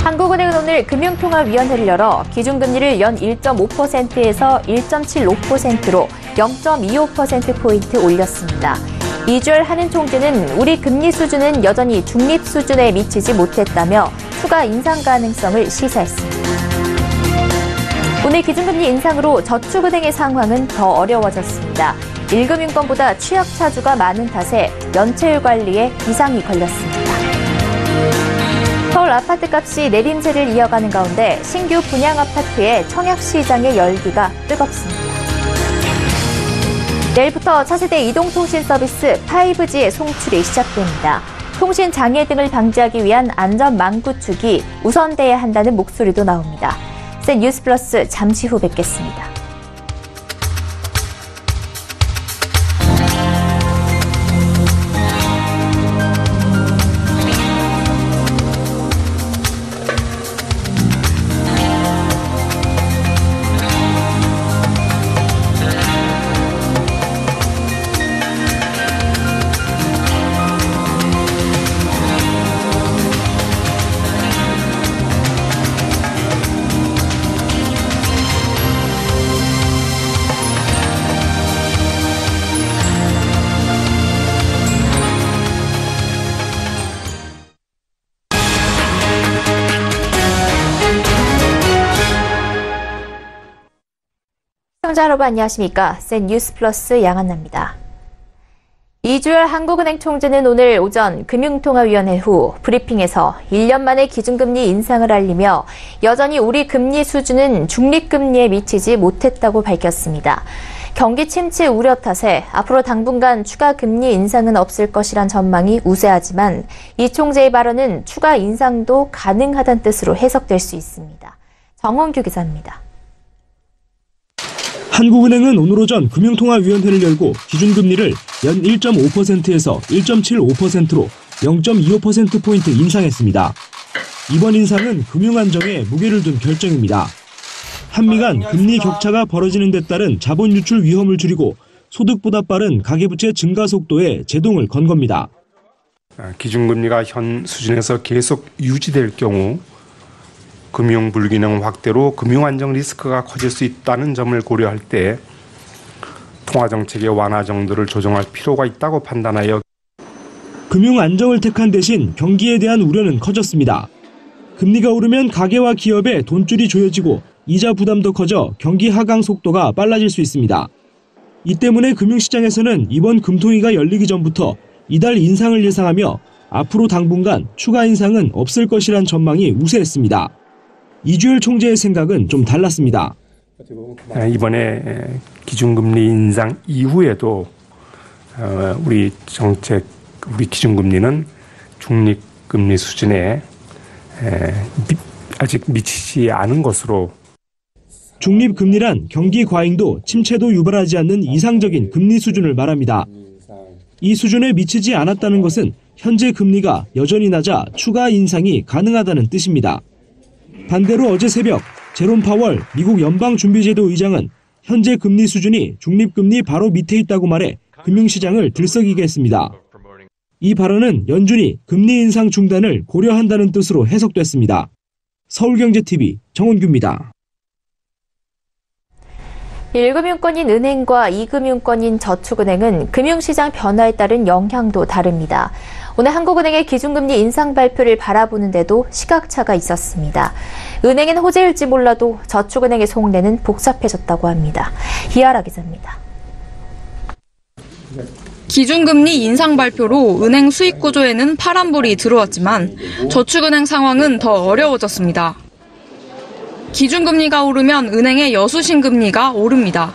한국은행은 오늘 금융통화위원회를 열어 기준금리를 연 1.5%에서 1.75%로 0.25%포인트 올렸습니다. 이주열 한은 총재는 우리 금리 수준은 여전히 중립 수준에 미치지 못했다며 추가 인상 가능성을 시사했습니다. 오늘 기준금리 인상으로 저축은행의 상황은 더 어려워졌습니다. 1금융권보다 취약차주가 많은 탓에 연체율 관리에 비상이 걸렸습니다. 서울 아파트값이 내림세를 이어가는 가운데 신규 분양 아파트의 청약시장의 열기가 뜨겁습니다. 내일부터 차세대 이동통신 서비스 5G의 송출이 시작됩니다. 통신 장애 등을 방지하기 위한 안전망 구축이 우선돼야 한다는 목소리도 나옵니다. 센 뉴스 플러스 잠시 후 뵙겠습니다. 시청자 여러분 안녕하십니까? 센 뉴스 플러스 양한나입니다. 이주열 한국은행 총재는 오늘 오전 금융통화위원회 후 브리핑에서 1년 만에 기준금리 인상을 알리며 여전히 우리 금리 수준은 중립금리에 미치지 못했다고 밝혔습니다. 경기 침체 우려 탓에 앞으로 당분간 추가 금리 인상은 없을 것이란 전망이 우세하지만 이 총재의 발언은 추가 인상도 가능하다는 뜻으로 해석될 수 있습니다. 정원규 기자입니다. 한국은행은 오늘 오전 금융통화위원회를 열고 기준금리를 연 1.5%에서 1.75%로 0.25%포인트 인상했습니다. 이번 인상은 금융안정에 무게를 둔 결정입니다. 한미 간 금리 격차가 벌어지는 데 따른 자본 유출 위험을 줄이고 소득보다 빠른 가계부채 증가 속도에 제동을 건 겁니다. 기준금리가 현 수준에서 계속 유지될 경우 금융 불균형 확대로 금융 안정 리스크가 커질 수 있다는 점을 고려할 때 통화 정책의 완화 정도를 조정할 필요가 있다고 판단하여 금융 안정을 택한 대신 경기에 대한 우려는 커졌습니다. 금리가 오르면 가계와 기업에 돈줄이 조여지고 이자 부담도 커져 경기 하강 속도가 빨라질 수 있습니다. 이 때문에 금융시장에서는 이번 금통위가 열리기 전부터 이달 인상을 예상하며 앞으로 당분간 추가 인상은 없을 것이란 전망이 우세했습니다. 이주열 총재의 생각은 좀 달랐습니다. 이번에 기준금리 인상 이후에도 우리 기준금리는 중립금리 수준에 아직 미치지 않은 것으로 중립금리란 경기 과잉도 침체도 유발하지 않는 이상적인 금리 수준을 말합니다. 이 수준에 미치지 않았다는 것은 현재 금리가 여전히 낮아 추가 인상이 가능하다는 뜻입니다. 반대로 어제 새벽 제롬 파월 미국 연방준비제도 의장은 현재 금리 수준이 중립금리 바로 밑에 있다고 말해 금융시장을 들썩이게 했습니다. 이 발언은 연준이 금리 인상 중단을 고려한다는 뜻으로 해석됐습니다. 서울경제TV 정원규입니다. 1금융권인 은행과 2금융권인 저축은행은 금융시장 변화에 따른 영향도 다릅니다. 오늘 한국은행의 기준금리 인상 발표를 바라보는데도 시각차가 있었습니다. 은행은 호재일지 몰라도 저축은행의 속내는 복잡해졌다고 합니다. 이하라 기자입니다. 기준금리 인상 발표로 은행 수익 구조에는 파란불이 들어왔지만 저축은행 상황은 더 어려워졌습니다. 기준금리가 오르면 은행의 여수신금리가 오릅니다.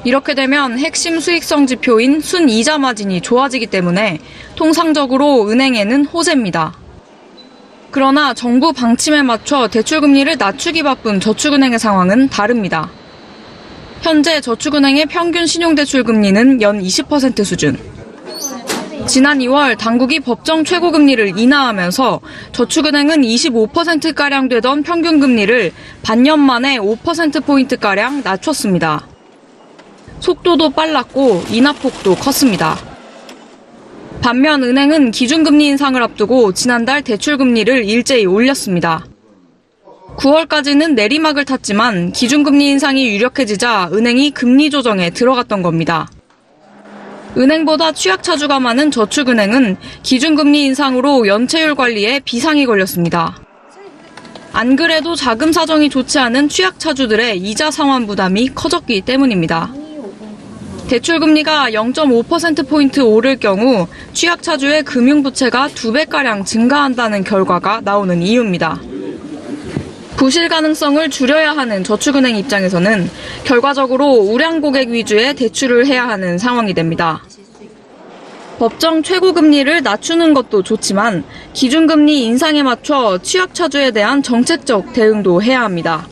이렇게 되면 핵심 수익성 지표인 순이자 마진이 좋아지기 때문에 통상적으로 은행에는 호재입니다. 그러나 정부 방침에 맞춰 대출금리를 낮추기 바쁜 저축은행의 상황은 다릅니다. 현재 저축은행의 평균 신용대출금리는 연 20% 수준. 지난 2월 당국이 법정 최고금리를 인하하면서 저축은행은 25%가량 되던 평균금리를 반년 만에 5%포인트가량 낮췄습니다. 속도도 빨랐고 인하폭도 컸습니다. 반면 은행은 기준금리 인상을 앞두고 지난달 대출금리를 일제히 올렸습니다. 9월까지는 내리막을 탔지만 기준금리 인상이 유력해지자 은행이 금리 조정에 들어갔던 겁니다. 은행보다 취약차주가 많은 저축은행은 기준금리 인상으로 연체율 관리에 비상이 걸렸습니다. 안 그래도 자금 사정이 좋지 않은 취약차주들의 이자 상환 부담이 커졌기 때문입니다. 대출금리가 0.5%포인트 오를 경우 취약차주의 금융부채가 2배가량 증가한다는 결과가 나오는 이유입니다. 부실 가능성을 줄여야 하는 저축은행 입장에서는 결과적으로 우량 고객 위주의 대출을 해야 하는 상황이 됩니다. 법정 최고금리를 낮추는 것도 좋지만 기준금리 인상에 맞춰 취약차주에 대한 정책적 대응도 해야 합니다.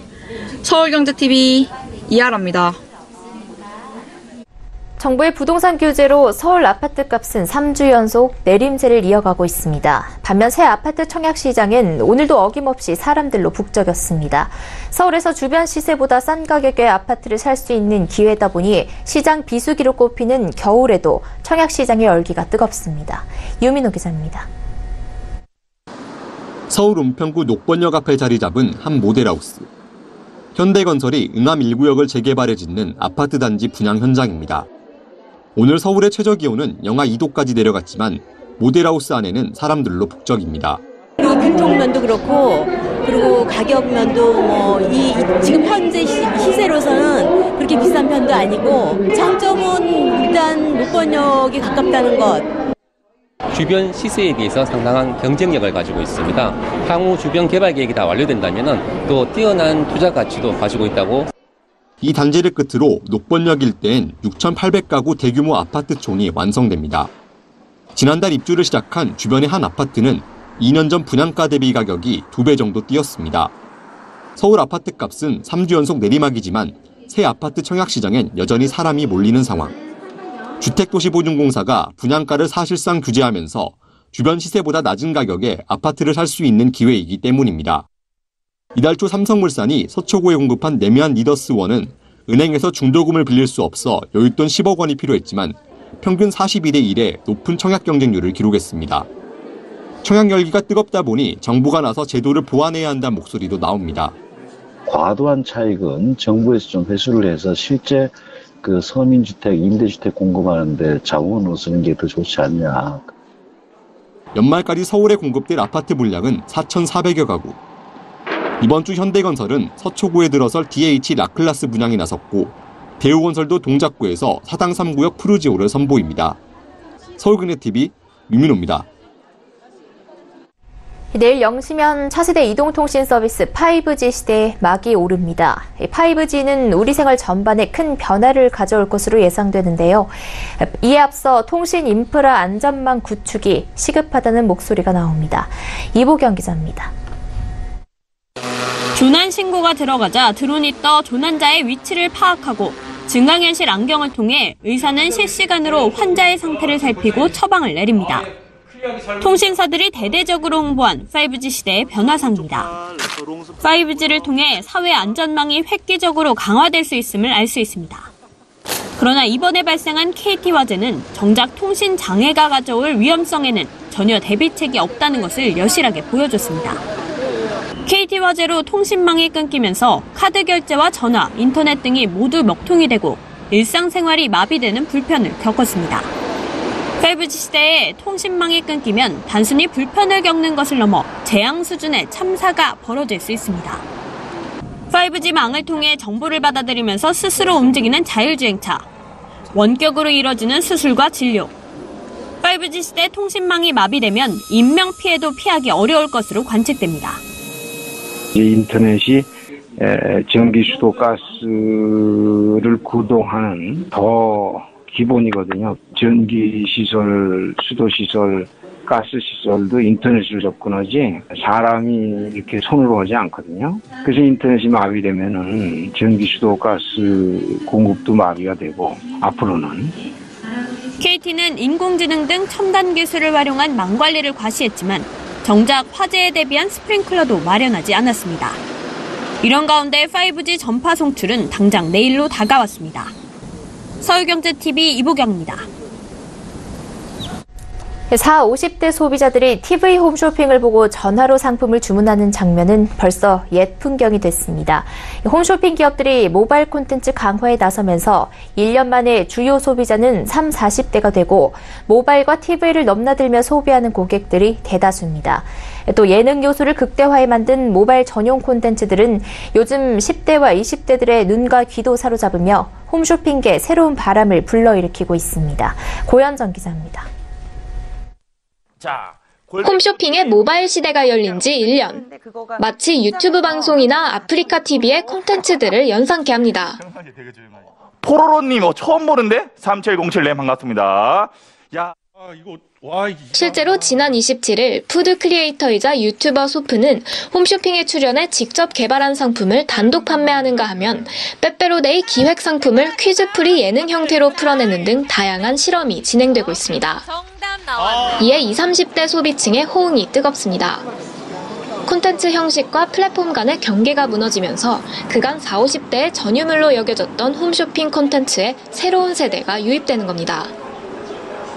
서울경제TV 이하라입니다. 정부의 부동산 규제로 서울 아파트 값은 3주 연속 내림세를 이어가고 있습니다. 반면 새 아파트 청약 시장은 오늘도 어김없이 사람들로 북적였습니다. 서울에서 주변 시세보다 싼 가격에 아파트를 살 수 있는 기회다 보니 시장 비수기로 꼽히는 겨울에도 청약 시장의 열기가 뜨겁습니다. 유민호 기자입니다. 서울 은평구 녹번역 앞에 자리 잡은 한 모델하우스. 현대건설이 응암 1구역을 재개발해 짓는 아파트 단지 분양 현장입니다. 오늘 서울의 최저기온은 영하 2도까지 내려갔지만 모델하우스 안에는 사람들로 북적입니다. 교통면도 그렇고 그리고 가격면도 지금 현재 시세로서는 그렇게 비싼 편도 아니고 장점은 일단 녹번역이 가깝다는 것. 주변 시세에 비해서 상당한 경쟁력을 가지고 있습니다. 향후 주변 개발 계획이 다 완료된다면 또 뛰어난 투자 가치도 가지고 있다고. 이 단지를 끝으로 녹번역 일대엔 6,800가구 대규모 아파트촌이 완성됩니다. 지난달 입주를 시작한 주변의 한 아파트는 2년 전 분양가 대비 가격이 2배 정도 뛰었습니다. 서울 아파트 값은 3주 연속 내리막이지만 새 아파트 청약 시장엔 여전히 사람이 몰리는 상황. 주택도시보증공사가 분양가를 사실상 규제하면서 주변 시세보다 낮은 가격에 아파트를 살 수 있는 기회이기 때문입니다. 이달 초 삼성물산이 서초구에 공급한 내면 리더스1은 은행에서 중도금을 빌릴 수 없어 여윳돈 10억 원이 필요했지만 평균 42대 1의 높은 청약 경쟁률을 기록했습니다. 청약 열기가 뜨겁다 보니 정부가 나서 제도를 보완해야 한다는 목소리도 나옵니다. 과도한 차익은 정부에서 좀 회수를 해서 실제 그 서민주택, 임대주택 공급하는데 자원을 쓰는 게 더 좋지 않냐. 연말까지 서울에 공급될 아파트 물량은 4,400여 가구. 이번 주 현대건설은 서초구에 들어설 DH 라클라스 분양이 나섰고 대우건설도 동작구에서 사당 3구역 푸르지오를 선보입니다. 서울경제TV 유민호입니다. 내일 0시면 차세대 이동통신 서비스 5G 시대에 막이 오릅니다. 5G는 우리 생활 전반에 큰 변화를 가져올 것으로 예상되는데요. 이에 앞서 통신 인프라 안전망 구축이 시급하다는 목소리가 나옵니다. 이보경 기자입니다. 조난 신고가 들어가자 드론이 떠 조난자의 위치를 파악하고 증강현실 안경을 통해 의사는 실시간으로 환자의 상태를 살피고 처방을 내립니다. 통신사들이 대대적으로 홍보한 5G 시대의 변화상입니다. 5G를 통해 사회 안전망이 획기적으로 강화될 수 있음을 알 수 있습니다. 그러나 이번에 발생한 KT 화재는 정작 통신 장애가 가져올 위험성에는 전혀 대비책이 없다는 것을 여실하게 보여줬습니다. KT 화재로 통신망이 끊기면서 카드 결제와 전화, 인터넷 등이 모두 먹통이 되고 일상생활이 마비되는 불편을 겪었습니다. 5G 시대에 통신망이 끊기면 단순히 불편을 겪는 것을 넘어 재앙 수준의 참사가 벌어질 수 있습니다. 5G 망을 통해 정보를 받아들이면서 스스로 움직이는 자율주행차, 원격으로 이뤄지는 수술과 진료. 5G 시대 통신망이 마비되면 인명피해도 피하기 어려울 것으로 관측됩니다. 인터넷이 전기, 수도, 가스를 구동하는 더 기본이거든요. 전기 시설, 수도 시설, 가스 시설도 인터넷으로 접근하지 사람이 이렇게 손으로 하지 않거든요. 그래서 인터넷이 마비되면은 전기, 수도, 가스 공급도 마비가 되고 앞으로는 KT는 인공지능 등 첨단 기술을 활용한 망 관리를 과시했지만 정작 화재에 대비한 스프링클러도 마련하지 않았습니다. 이런 가운데 5G 전파 송출은 당장 내일로 다가왔습니다. 서울경제TV 이보경입니다. 40, 50대 소비자들이 TV 홈쇼핑을 보고 전화로 상품을 주문하는 장면은 벌써 옛 풍경이 됐습니다. 홈쇼핑 기업들이 모바일 콘텐츠 강화에 나서면서 1년 만에 주요 소비자는 30, 40대가 되고 모바일과 TV를 넘나들며 소비하는 고객들이 대다수입니다. 또 예능 요소를 극대화해 만든 모바일 전용 콘텐츠들은 요즘 10대와 20대들의 눈과 귀도 사로잡으며 홈쇼핑계에 새로운 바람을 불러일으키고 있습니다. 고현정 기자입니다. 홈쇼핑의 모바일 시대가 열린 지 1년. 마치 유튜브 방송이나 아프리카 TV의 콘텐츠들을 연상케 합니다. 포로로님 처음 보는데? 3707님 반갑습니다. 실제로 지난 27일 푸드 크리에이터이자 유튜버 소프는 홈쇼핑에 출연해 직접 개발한 상품을 단독 판매하는가 하면 빼빼로데이 기획 상품을 퀴즈풀이 예능 형태로 풀어내는 등 다양한 실험이 진행되고 있습니다. 이에 20, 30대 소비층의 호응이 뜨겁습니다. 콘텐츠 형식과 플랫폼 간의 경계가 무너지면서 그간 40, 50대의 전유물로 여겨졌던 홈쇼핑 콘텐츠에 새로운 세대가 유입되는 겁니다.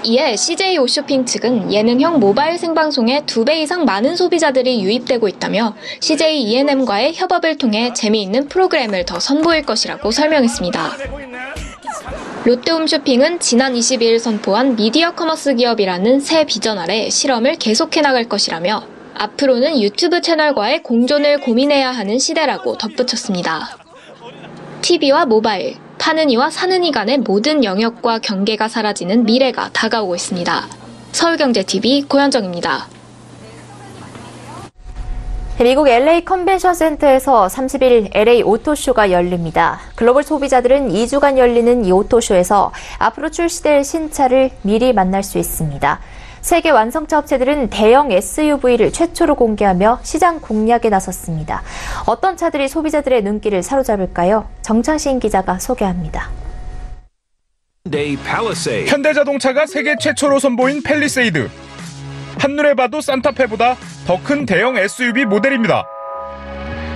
이에 CJ 홈쇼핑 측은 예능형 모바일 생방송에 2배 이상 많은 소비자들이 유입되고 있다며 CJ E&M과의 협업을 통해 재미있는 프로그램을 더 선보일 것이라고 설명했습니다. 롯데홈쇼핑은 지난 22일 선포한 미디어 커머스 기업이라는 새 비전 아래 실험을 계속해 나갈 것이라며 앞으로는 유튜브 채널과의 공존을 고민해야 하는 시대라고 덧붙였습니다. TV와 모바일, 파는 이와 사는 이 간의 모든 영역과 경계가 사라지는 미래가 다가오고 있습니다. 서울경제TV 고현정입니다. 미국 LA 컨벤션 센터에서 30일 LA 오토쇼가 열립니다. 글로벌 소비자들은 2주간 열리는 이 오토쇼에서 앞으로 출시될 신차를 미리 만날 수 있습니다. 세계 완성차 업체들은 대형 SUV를 최초로 공개하며 시장 공략에 나섰습니다. 어떤 차들이 소비자들의 눈길을 사로잡을까요? 정창신 기자가 소개합니다. 현대자동차가 세계 최초로 선보인 팰리세이드. 한눈에 봐도 산타페보다 더 큰 대형 SUV 모델입니다.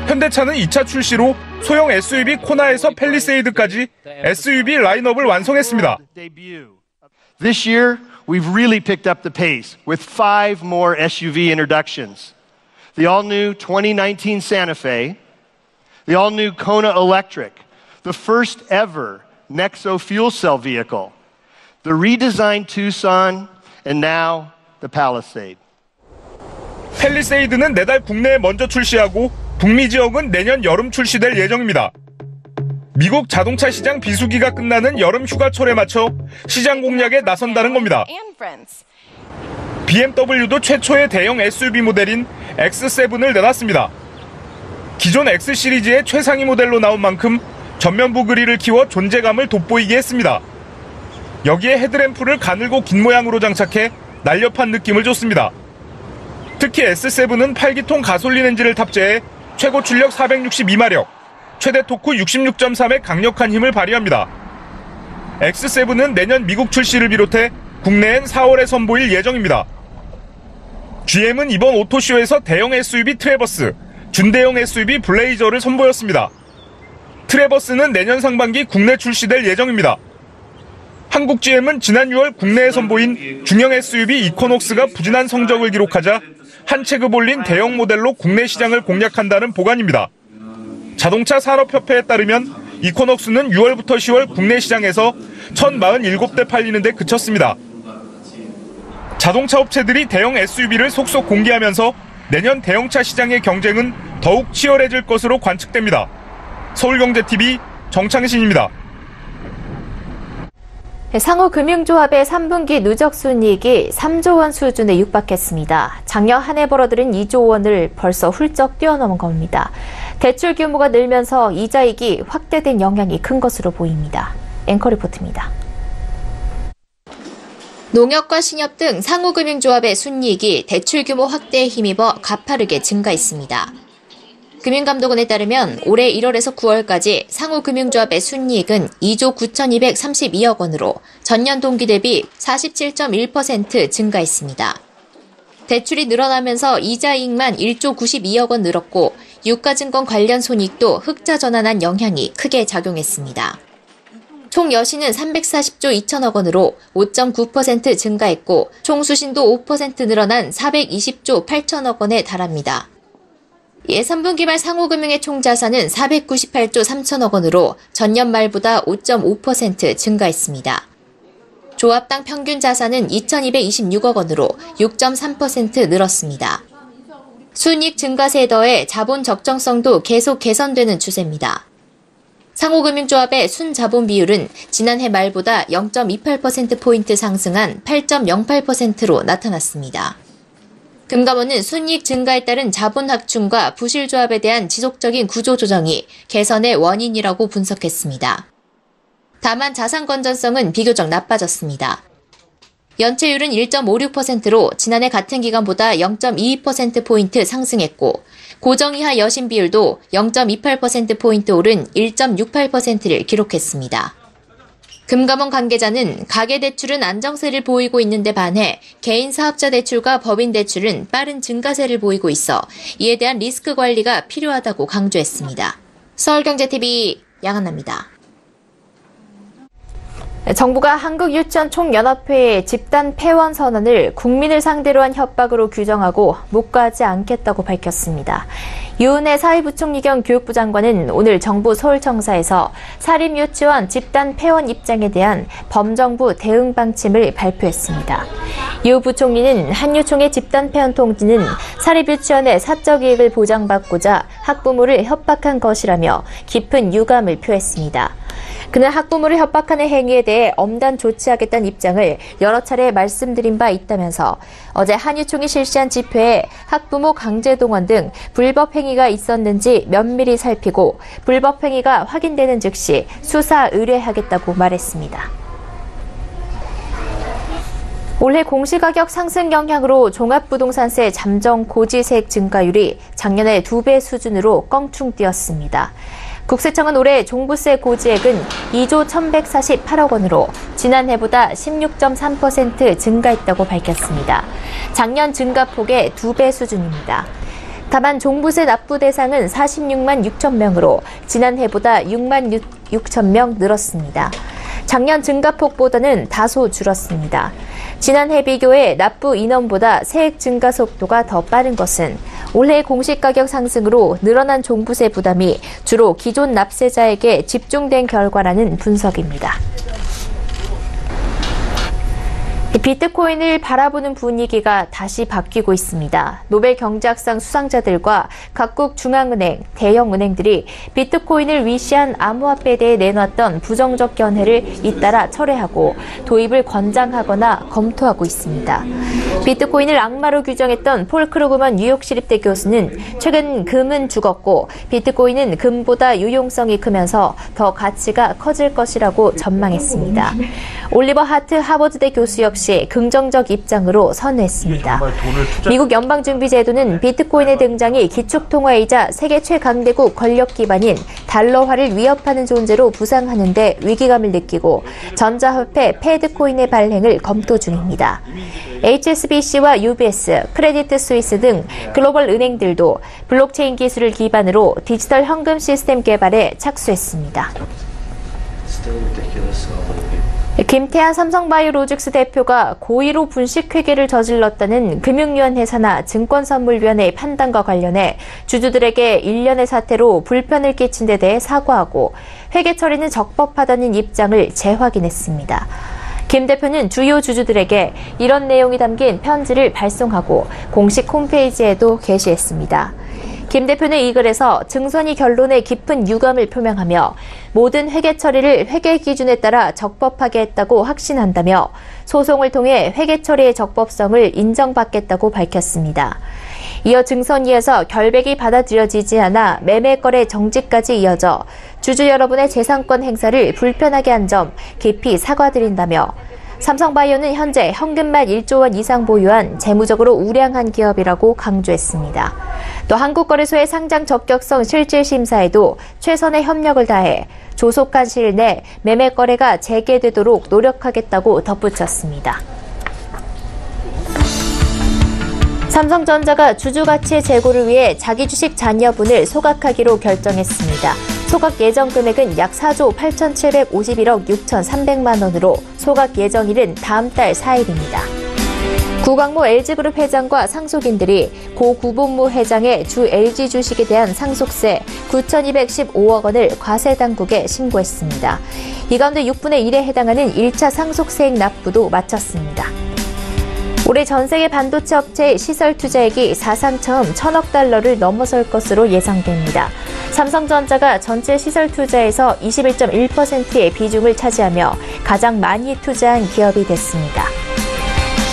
현대차는 2차 출시로 소형 SUV 코나에서 팰리세이드까지 SUV 라인업을 완성했습니다. This year, we've really picked up the pace with 5 more SUV introductions. The all-new 2019 Santa Fe, the all-new Kona Electric, the first ever Nexo fuel cell vehicle, the redesigned Tucson, and now the Palisade. 팰리세이드는 내달 국내에 먼저 출시하고 북미 지역은 내년 여름 출시될 예정입니다. 미국 자동차 시장 비수기가 끝나는 여름 휴가철에 맞춰 시장 공략에 나선다는 겁니다. BMW도 최초의 대형 SUV 모델인 X7을 내놨습니다. 기존 X 시리즈의 최상위 모델로 나온 만큼 전면부 그릴을 키워 존재감을 돋보이게 했습니다. 여기에 헤드램프를 가늘고 긴 모양으로 장착해 날렵한 느낌을 줬습니다. 특히 S7은 8기통 가솔린 엔진을 탑재해 최고 출력 462마력, 최대 토크 66.3의 강력한 힘을 발휘합니다. X7은 내년 미국 출시를 비롯해 국내엔 4월에 선보일 예정입니다. GM은 이번 오토쇼에서 대형 SUV 트래버스, 준대형 SUV 블레이저를 선보였습니다. 트래버스는 내년 상반기 국내 출시될 예정입니다. 한국 GM은 지난 6월 국내에 선보인 중형 SUV 이코녹스가 부진한 성적을 기록하자 한 체급 올린 대형 모델로 국내 시장을 공략한다는 보관입니다. 자동차 산업협회에 따르면 이코녹스는 6월부터 10월 국내 시장에서 1047대 팔리는 데 그쳤습니다. 자동차 업체들이 대형 SUV를 속속 공개하면서 내년 대형차 시장의 경쟁은 더욱 치열해질 것으로 관측됩니다. 서울경제TV 정창신입니다. 상호금융조합의 3분기 누적순이익이 3조 원 수준에 육박했습니다. 작년 한 해 벌어들인 2조 원을 벌써 훌쩍 뛰어넘은 겁니다. 대출 규모가 늘면서 이자익이 확대된 영향이 큰 것으로 보입니다. 앵커 리포트입니다. 농협과 신협 등 상호금융조합의 순이익이 대출 규모 확대에 힘입어 가파르게 증가했습니다. 금융감독원에 따르면 올해 1월에서 9월까지 상호금융조합의 순이익은 2조 9,232억 원으로 전년 동기 대비 47.1% 증가했습니다. 대출이 늘어나면서 이자이익만 1조 92억 원 늘었고 유가증권 관련 손익도 흑자 전환한 영향이 크게 작용했습니다. 총 여신은 340조 2천억 원으로 5.9% 증가했고 총 수신도 5% 늘어난 420조 8천억 원에 달합니다. 이에 3분기 말 상호금융의 총자산은 498조 3천억 원으로 전년 말보다 5.5% 증가했습니다. 조합당 평균 자산은 2,226억 원으로 6.3% 늘었습니다. 순이익 증가세에 더해 자본 적정성도 계속 개선되는 추세입니다. 상호금융조합의 순자본 비율은 지난해 말보다 0.28%포인트 상승한 8.08%로 나타났습니다. 금감원은 순이익 증가에 따른 자본 확충과 부실조합에 대한 지속적인 구조조정이 개선의 원인이라고 분석했습니다. 다만 자산 건전성은 비교적 나빠졌습니다. 연체율은 1.56%로 지난해 같은 기간보다 0.22%포인트 상승했고 고정이하 여신 비율도 0.28%포인트 오른 1.68%를 기록했습니다. 금감원 관계자는 가계대출은 안정세를 보이고 있는데 반해 개인 사업자 대출과 법인 대출은 빠른 증가세를 보이고 있어 이에 대한 리스크 관리가 필요하다고 강조했습니다. 서울경제TV 양한나입니다. 정부가 한국유치원총연합회의 집단 폐원 선언을 국민을 상대로 한 협박으로 규정하고 묵과하지 않겠다고 밝혔습니다. 유은혜 사회부총리 겸 교육부 장관은 오늘 정부 서울청사에서 사립유치원 집단 폐원 입장에 대한 범정부 대응 방침을 발표했습니다. 유 부총리는 한유총의 집단 폐원 통지는 사립유치원의 사적 이익을 보장받고자 학부모를 협박한 것이라며 깊은 유감을 표했습니다. 그는 학부모를 협박하는 행위에 대해 엄단 조치하겠다는 입장을 여러 차례 말씀드린 바 있다면서 어제 한유총이 실시한 집회에 학부모 강제동원 등 불법 행위가 있었는지 면밀히 살피고 불법 행위가 확인되는 즉시 수사 의뢰하겠다고 말했습니다. 올해 공시가격 상승 영향으로 종합부동산세 잠정 고지세액 증가율이 작년의 2배 수준으로 껑충 뛰었습니다. 국세청은 올해 종부세 고지액은 2조 1,148억 원으로 지난해보다 16.3% 증가했다고 밝혔습니다. 작년 증가폭의 2배 수준입니다. 다만 종부세 납부 대상은 46만 6천 명으로 지난해보다 6만 6천 명 늘었습니다. 작년 증가폭보다는 다소 줄었습니다. 지난해 비교해 납부 인원보다 세액 증가 속도가 더 빠른 것은 올해 공시가격 상승으로 늘어난 종부세 부담이 주로 기존 납세자에게 집중된 결과라는 분석입니다. 비트코인을 바라보는 분위기가 다시 바뀌고 있습니다. 노벨 경제학상 수상자들과 각국 중앙은행, 대형은행들이 비트코인을 위시한 암호화폐에 대해 내놨던 부정적 견해를 잇따라 철회하고 도입을 권장하거나 검토하고 있습니다. 비트코인을 악마로 규정했던 폴 크루그먼 뉴욕시립대 교수는 최근 금은 죽었고 비트코인은 금보다 유용성이 크면서 더 가치가 커질 것이라고 전망했습니다. 올리버 하트 하버드대 교수 역시 긍정적 입장으로 선회했습니다. 미국 연방준비제도는 비트코인의 등장이 기축통화이자 세계 최강대국 권력 기반인 달러화를 위협하는 존재로 부상하는 데 위기감을 느끼고 전자화폐 패드코인의 발행을 검토 중입니다. HSBC와 UBS, 크레디트 스위스 등 글로벌 은행들도 블록체인 기술을 기반으로 디지털 현금 시스템 개발에 착수했습니다. 김태한 삼성바이오로직스 대표가 고의로 분식회계를 저질렀다는 금융위원회 산하 증권선물위원회의 판단과 관련해 주주들에게 일련의 사태로 불편을 끼친 데 대해 사과하고 회계 처리는 적법하다는 입장을 재확인했습니다. 김 대표는 주요 주주들에게 이런 내용이 담긴 편지를 발송하고 공식 홈페이지에도 게시했습니다. 김 대표는 이 글에서 증선이 결론에 깊은 유감을 표명하며 모든 회계 처리를 회계 기준에 따라 적법하게 했다고 확신한다며 소송을 통해 회계 처리의 적법성을 인정받겠다고 밝혔습니다. 이어 증선위에서 결백이 받아들여지지 않아 매매 거래 정지까지 이어져 주주 여러분의 재산권 행사를 불편하게 한 점 깊이 사과드린다며 삼성바이오는 현재 현금만 1조 원 이상 보유한 재무적으로 우량한 기업이라고 강조했습니다. 또 한국거래소의 상장 적격성 실질심사에도 최선의 협력을 다해 조속한 시일 내 매매 거래가 재개되도록 노력하겠다고 덧붙였습니다. 삼성전자가 주주가치 재고를 위해 자기 주식 잔여분을 소각하기로 결정했습니다. 소각 예정 금액은 약 4조 8,751억 6,300만 원으로 소각 예정일은 다음 달 4일입니다. 구광모 LG그룹 회장과 상속인들이 고 구본무 회장의 주 LG 주식에 대한 상속세 9,215억 원을 과세당국에 신고했습니다. 이 가운데 6분의 1에 해당하는 1차 상속세액 납부도 마쳤습니다. 올해 전 세계 반도체 업체의 시설 투자액이 사상 처음 1,000억 달러를 넘어설 것으로 예상됩니다. 삼성전자가 전체 시설 투자에서 21.1%의 비중을 차지하며 가장 많이 투자한 기업이 됐습니다.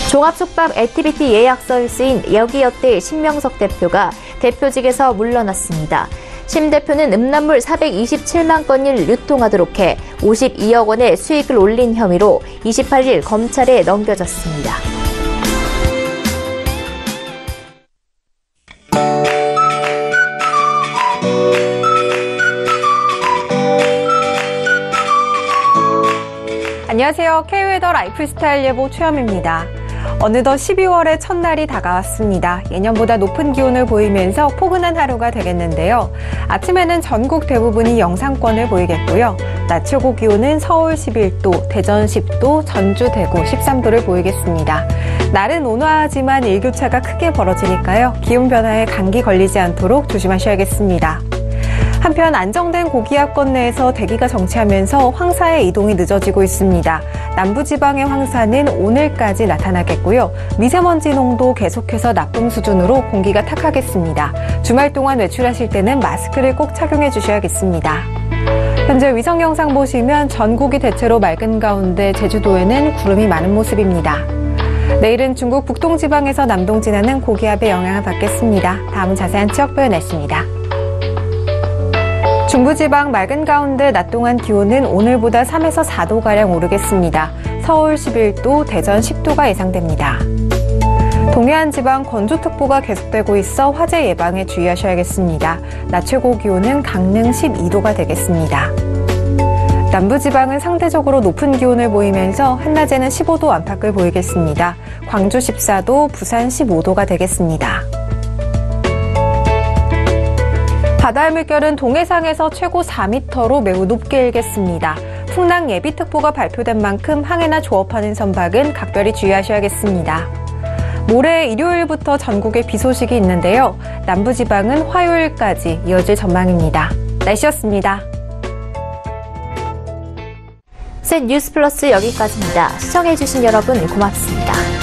종합숙박 액티비티 예약 서비스인 여기어때의 신명석 대표가 대표직에서 물러났습니다. 심 대표는 음란물 427만 건을 유통하도록 해 52억 원의 수익을 올린 혐의로 28일 검찰에 넘겨졌습니다. 안녕하세요. K웨더 라이프스타일 예보 최현미입니다. 어느덧 12월의 첫날이 다가왔습니다. 예년보다 높은 기온을 보이면서 포근한 하루가 되겠는데요. 아침에는 전국 대부분이 영상권을 보이겠고요. 낮 최고 기온은 서울 11도, 대전 10도, 전주, 대구 13도를 보이겠습니다. 날은 온화하지만 일교차가 크게 벌어지니까요. 기온 변화에 감기 걸리지 않도록 조심하셔야겠습니다. 한편 안정된 고기압권 내에서 대기가 정체하면서 황사의 이동이 늦어지고 있습니다. 남부지방의 황사는 오늘까지 나타나겠고요. 미세먼지 농도 계속해서 나쁨 수준으로 공기가 탁하겠습니다. 주말 동안 외출하실 때는 마스크를 꼭 착용해 주셔야겠습니다. 현재 위성 영상 보시면 전국이 대체로 맑은 가운데 제주도에는 구름이 많은 모습입니다. 내일은 중국 북동지방에서 남동 지나는 고기압의 영향을 받겠습니다. 다음은 자세한 지역별 날씨입니다. 중부지방 맑은 가운데 낮 동안 기온은 오늘보다 3에서 4도가량 오르겠습니다. 서울 11도, 대전 10도가 예상됩니다. 동해안 지방 건조특보가 계속되고 있어 화재 예방에 주의하셔야겠습니다. 낮 최고 기온은 강릉 12도가 되겠습니다. 남부지방은 상대적으로 높은 기온을 보이면서 한낮에는 15도 안팎을 보이겠습니다. 광주 14도, 부산 15도가 되겠습니다. 바다의 물결은 동해상에서 최고 4m로 매우 높게 일겠습니다. 풍랑 예비특보가 발표된 만큼 항해나 조업하는 선박은 각별히 주의하셔야겠습니다. 모레 일요일부터 전국에 비 소식이 있는데요. 남부지방은 화요일까지 이어질 전망입니다. 날씨였습니다. 셋 뉴스 플러스 여기까지입니다. 시청해주신 여러분 고맙습니다.